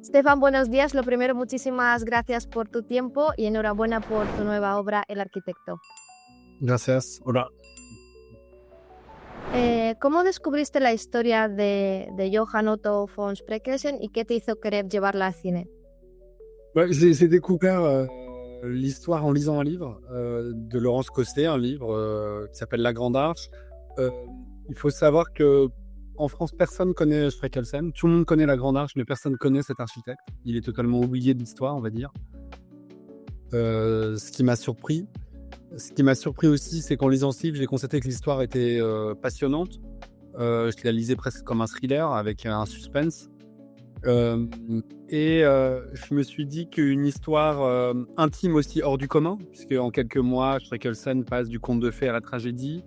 Stefan, buenos días. Lo primero, muchísimas gracias por tu tiempo y enhorabuena por tu nueva obra, El Arquitecto. Gracias. Hola. ¿Cómo descubriste la historia de Johann Otto von Spreckelsen y qué te hizo querer llevarla al cine? J'ai découvert l'histoire en lisant un livre de Laurence Costet, un livre qui s'appelle La Grande Arche. Il faut savoir que en France, personne connaît Spreckelsen. Tout le monde connaît La Grande Arche, mais personne connaît cet architecte. Il est totalement oublié de l'histoire, on va dire. Ce qui m'a surpris. Ce qui m'a surpris aussi, c'est qu'en lisant ce livre, j'ai constaté que l'histoire était passionnante. Je la lisais presque comme un thriller avec un suspense. Je me suis dit qu'une histoire intime aussi hors du commun, puisque en quelques mois, Spreckelsen passe du conte de fées à la tragédie,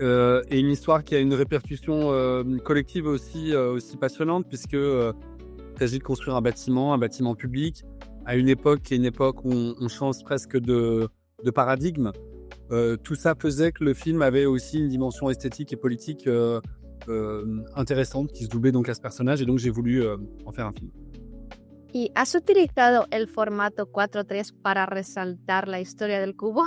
et une histoire qui a une répercussion collective aussi passionnante, puisque il s'agit de construire un bâtiment public, à une époque qui est une époque où on change presque de paradigme. Tout ça faisait que le film avait aussi une dimension esthétique et politique intéressante qui se doublait donc à ce personnage, et donc j'ai voulu en faire un film. ¿Y has utilizado el formato 4:3 para resaltar la historia del cubo?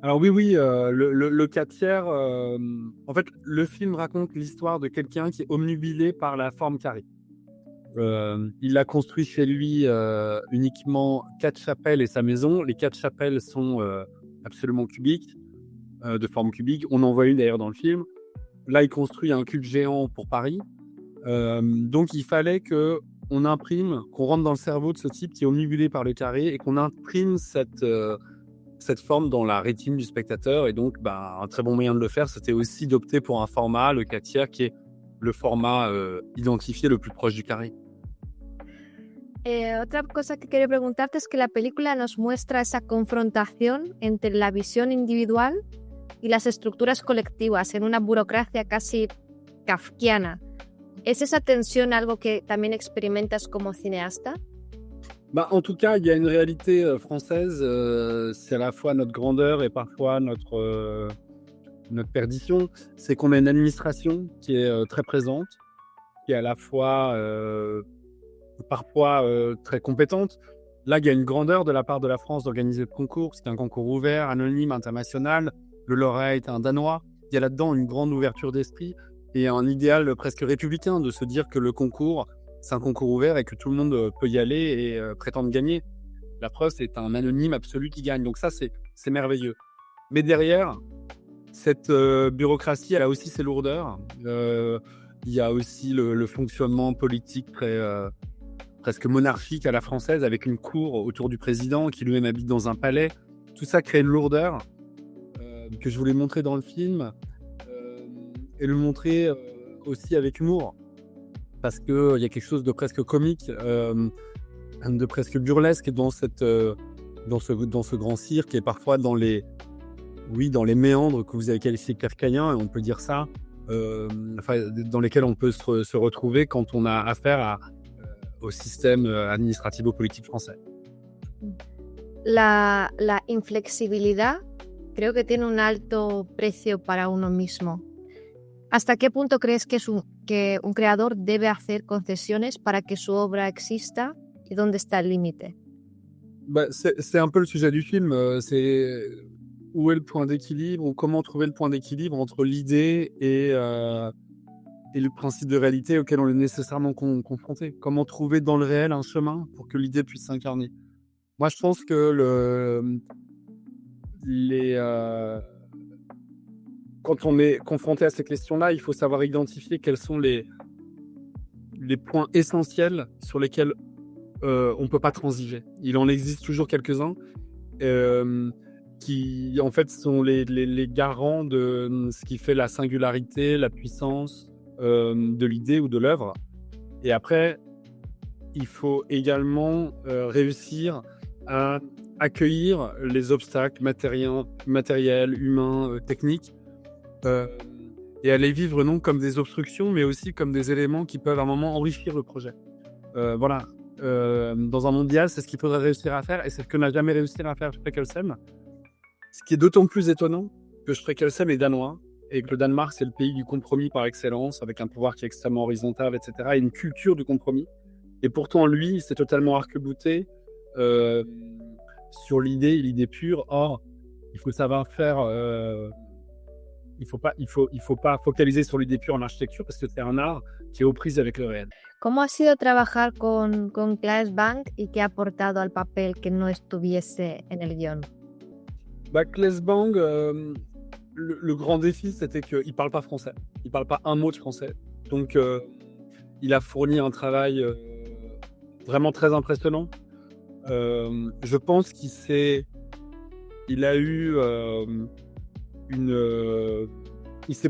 Alors oui, le 4/3, en fait, le film raconte l'histoire de quelqu'un qui est omnubilé par la forme carrée. Il a construit chez lui uniquement 4 chapelles et sa maison. Les 4 chapelles sont absolument cubiques, de forme cubique. On en voit une d'ailleurs dans le film. Là, il construit un cube géant pour Paris. Donc, il fallait qu'on imprime, qu'on rentre dans le cerveau de ce type qui est omnibulé par le carré et qu'on imprime cette forme dans la rétine du spectateur. Et donc, un très bon moyen de le faire, c'était aussi d'opter pour un format, le 4/3, qui est le format identifié le plus proche du carré. Otra cosa que quería preguntarte es que la película nos muestra esa confrontación entre la visión individual y las estructuras colectivas en una burocracia casi kafkiana. ¿Es esa tensión algo que también experimentas como cineasta? En tout cas, il y a une réalité française, c'est à la fois notre grandeur et parfois notre perdition. C'est qu'on a une administration qui est très présente, qui est à la fois parfois très compétente. Là, il y a une grandeur de la part de la France d'organiser le concours. C'est un concours ouvert, anonyme, international. Le lauréat est un Danois. Il y a là-dedans une grande ouverture d'esprit et un idéal presque républicain de se dire que le concours, c'est un concours ouvert et que tout le monde peut y aller et prétendre gagner. La preuve, c'est un anonyme absolu qui gagne. Donc ça, c'est merveilleux. Mais derrière, cette bureaucratie, elle a aussi ses lourdeurs. Il y a aussi le fonctionnement politique presque monarchique à la française, avec une cour autour du président qui lui-même habite dans un palais. Tout ça crée une lourdeur que je voulais montrer dans le film et le montrer aussi avec humour, parce qu'il y a quelque chose de presque comique, de presque burlesque dans ce grand cirque, et parfois dans les méandres que vous avez qualifiés de kafkaïens, et on peut dire ça, dans lesquels on peut se retrouver quand on a affaire au système administrativo-politique français. La inflexibilidad creo que tiene un alto precio para uno mismo. ¿Hasta qué punto crees que un creador debe hacer concesiones para que su obra exista y dónde está el límite? C'est un peu le sujet du film, c'est où est le point d'équilibre, ou comment trouver le point d'équilibre entre l'idée et le principe de réalité auquel on est nécessairement confronté. Comment trouver dans le réel un chemin pour que l'idée puisse s'incarner. Moi, je pense que quand on est confronté à ces questions-là, il faut savoir identifier quels sont les points essentiels sur lesquels on ne peut pas transiger. Il en existe toujours quelques-uns qui, en fait, sont les garants de ce qui fait la singularité, la puissance de l'idée ou de l'œuvre. Et après, il faut également réussir à accueillir les obstacles matériels, humains, techniques, et à les vivre non comme des obstructions, mais aussi comme des éléments qui peuvent à un moment enrichir le projet. Voilà. Dans un mondial, c'est ce qu'il faudrait réussir à faire, et c'est ce que n'a jamais réussi à faire Spreckelsen. Ce qui est d'autant plus étonnant que Spreckelsen est danois, et que le Danemark, c'est le pays du compromis par excellence, avec un pouvoir qui est extrêmement horizontal, etc., et une culture du compromis. Et pourtant, lui, il s'est totalement arc-bouté sur l'idée pure. Or, il faut savoir faire. Il faut pas focaliser sur l'idée pure en architecture parce que c'est un art qui est aux prises avec le réel. ¿Cómo ha sido trabajar con Claes Bang y qué ha aportado al papel que no estuviese en el guión? Claes Bang, le grand défi, c'était qu'il ne parle pas français. Il ne parle pas un mot de français. Donc, il a fourni un travail vraiment très impressionnant. Je pense il s'est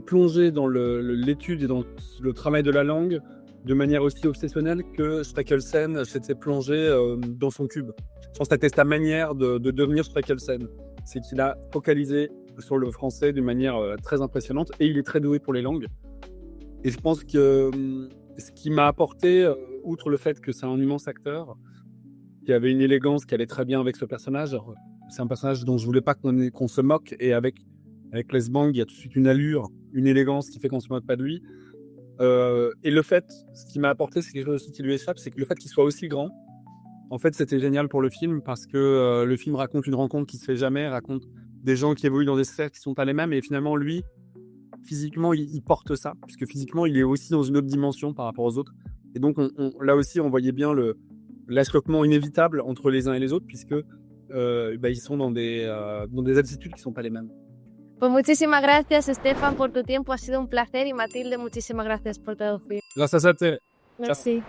plongé dans l'étude et dans le travail de la langue de manière aussi obsessionnelle que Streckelsen s'était plongé dans son cube. Je pense que c'était sa manière de devenir Streckelsen. C'est qu'il a focalisé sur le français d'une manière très impressionnante et il est très doué pour les langues. Et je pense que ce qui m'a apporté, outre le fait que c'est un immense acteur, qui avait une élégance qui allait très bien avec ce personnage. C'est un personnage dont je voulais pas qu'on se moque et avec Claes Bang, il y a tout de suite une allure, une élégance qui fait qu'on se moque pas de lui. Et le fait, ce qui m'a apporté, c'est quelque chose qui lui échappe, c'est que le fait qu'il soit aussi grand, en fait, c'était génial pour le film parce que le film raconte une rencontre qui se fait jamais, raconte des gens qui évoluent dans des sphères qui sont pas les mêmes et finalement, lui, physiquement, il porte ça, puisque physiquement, il est aussi dans une autre dimension par rapport aux autres. Et donc, là aussi, on voyait bien l'affrontement inévitable entre les uns et les autres, puisque ils sont dans des attitudes qui ne sont pas les mêmes. Pues muchísimas gracias, Estefan, por tu tiempo. Ha sido un placer. Y Matilde, muchísimas gracias por traducir. Grâce à ça, Merci.